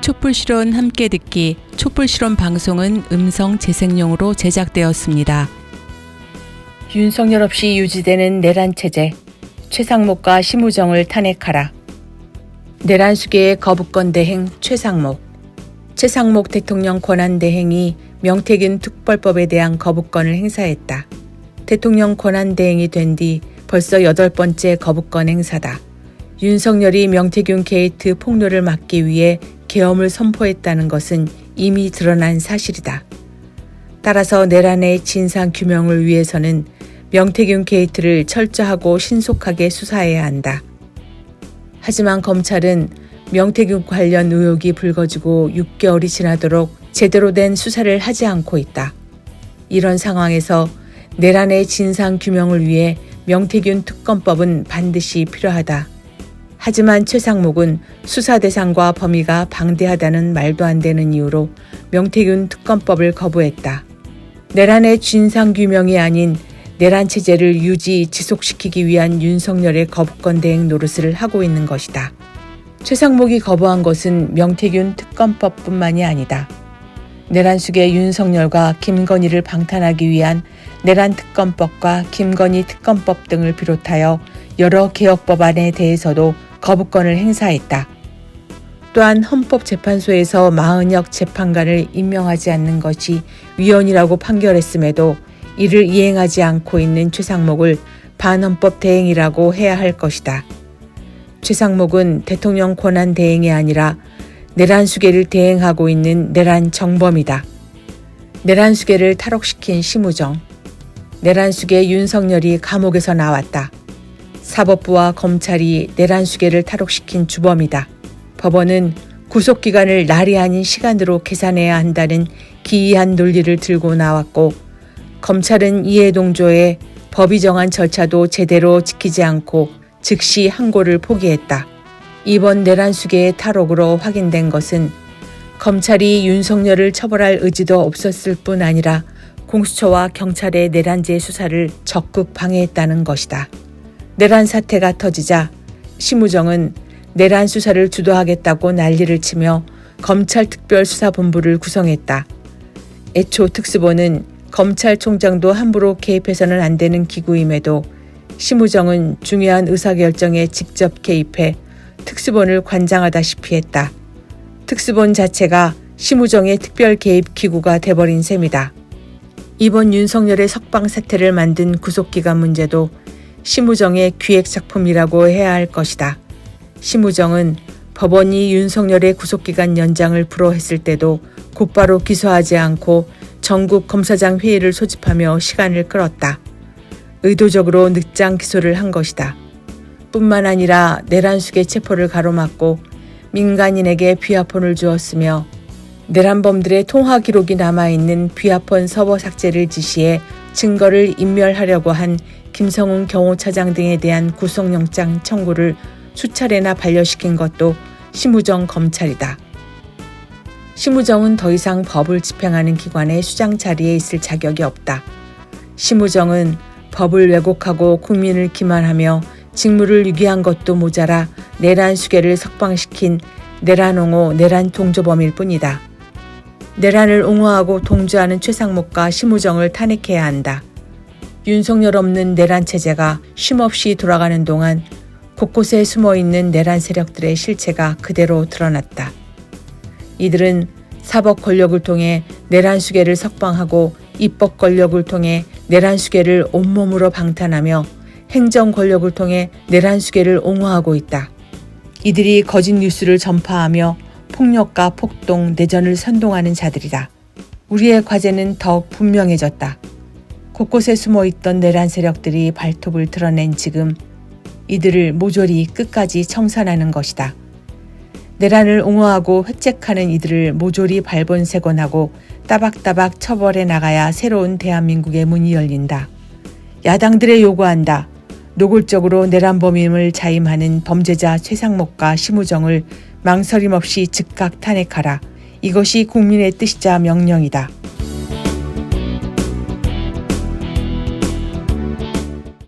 촛불실온 함께 듣기 촛불실온 방송은 음성 재생용으로 제작되었습니다. 윤석열 없이 유지되는 내란체제, 최상목과 심우정을 탄핵하라. 내란수계의 거부권 대행 최상목. 최상목 대통령 권한대행이 명태균 특별법에 대한 거부권을 행사했다. 대통령 권한대행이 된 뒤 벌써 8번째 거부권 행사다. 윤석열이 명태균 게이트 폭로를 막기 위해 계엄을 선포했다는 것은 이미 드러난 사실이다. 따라서 내란의 진상규명을 위해서는 명태균 게이트를 철저하고 신속하게 수사해야 한다. 하지만 검찰은 명태균 관련 의혹이 불거지고 6개월이 지나도록 제대로 된 수사를 하지 않고 있다. 이런 상황에서 내란의 진상규명을 위해 명태균 특검법은 반드시 필요하다. 하지만 최상목은 수사 대상과 범위가 방대하다는 말도 안 되는 이유로 명태균 특검법을 거부했다. 내란의 진상규명이 아닌 내란 체제를 지속시키기 위한 윤석열의 거부권 대행 노릇을 하고 있는 것이다. 최상목이 거부한 것은 명태균 특검법뿐만이 아니다. 내란 수계 윤석열과 김건희를 방탄하기 위한 내란 특검법과 김건희 특검법 등을 비롯하여 여러 개혁 법안에 대해서도 거부권을 행사했다. 또한 헌법재판소에서 마은혁 재판관을 임명하지 않는 것이 위헌이라고 판결했음에도 이를 이행하지 않고 있는 최상목을 반헌법 대행이라고 해야 할 것이다. 최상목은 대통령 권한 대행이 아니라 내란 수계를 대행하고 있는 내란 정범이다. 내란 수계를 탈옥시킨 심우정. 내란 수계 윤석열이 감옥에서 나왔다. 사법부와 검찰이 내란 수계를 탈옥시킨 주범이다. 법원은 구속기간을 날이 아닌 시간으로 계산해야 한다는 기이한 논리를 들고 나왔고, 검찰은 이에 동조해 법이 정한 절차도 제대로 지키지 않고 즉시 항고를 포기했다. 이번 내란 수계의 탈옥으로 확인된 것은 검찰이 윤석열을 처벌할 의지도 없었을 뿐 아니라 공수처와 경찰의 내란죄 수사를 적극 방해했다는 것이다. 내란 사태가 터지자 심우정은 내란 수사를 주도하겠다고 난리를 치며 검찰특별수사본부를 구성했다. 애초 특수본은 검찰총장도 함부로 개입해서는 안 되는 기구임에도 심우정은 중요한 의사결정에 직접 개입해 특수본을 관장하다시피 했다. 특수본 자체가 심우정의 특별 개입 기구가 돼버린 셈이다. 이번 윤석열의 석방 사태를 만든 구속기간 문제도 심우정의 기획작품이라고 해야 할 것이다. 심우정은 법원이 윤석열의 구속기간 연장을 불허했을 때도 곧바로 기소하지 않고 전국 검사장 회의를 소집하며 시간을 끌었다. 의도적으로 늦장 기소를 한 것이다. 뿐만 아니라 내란 수계 체포를 가로막고 민간인에게 비아폰을 주었으며 내란범들의 통화 기록이 남아있는 비아폰 서버 삭제를 지시해 증거를 인멸하려고 한 김성훈 경호차장 등에 대한 구속영장 청구를 수차례나 반려시킨 것도 심우정 검찰이다. 심우정은 더 이상 법을 집행하는 기관의 수장 자리에 있을 자격이 없다. 심우정은 법을 왜곡하고 국민을 기만하며 직무를 유기한 것도 모자라 내란 수계를 석방시킨 내란 옹호, 내란 동조범일 뿐이다. 내란을 옹호하고 동조하는 최상목과 심우정을 탄핵해야 한다. 윤석열 없는 내란 체제가 쉼없이 돌아가는 동안 곳곳에 숨어있는 내란 세력들의 실체가 그대로 드러났다. 이들은 사법 권력을 통해 내란 수계를 석방하고 입법 권력을 통해 내란 수계를 온몸으로 방탄하며 행정 권력을 통해 내란 수계를 옹호하고 있다. 이들이 거짓 뉴스를 전파하며 폭력과 폭동, 내전을 선동하는 자들이다. 우리의 과제는 더욱 분명해졌다. 곳곳에 숨어있던 내란 세력들이 발톱을 드러낸 지금 이들을 모조리 끝까지 청산하는 것이다. 내란을 옹호하고 획책하는 이들을 모조리 발본색원하고 따박따박 처벌해 나가야 새로운 대한민국의 문이 열린다. 야당들에 요구한다. 노골적으로 내란범임을 자임하는 범죄자 최상목과 심우정을 망설임 없이 즉각 탄핵하라. 이것이 국민의 뜻이자 명령이다.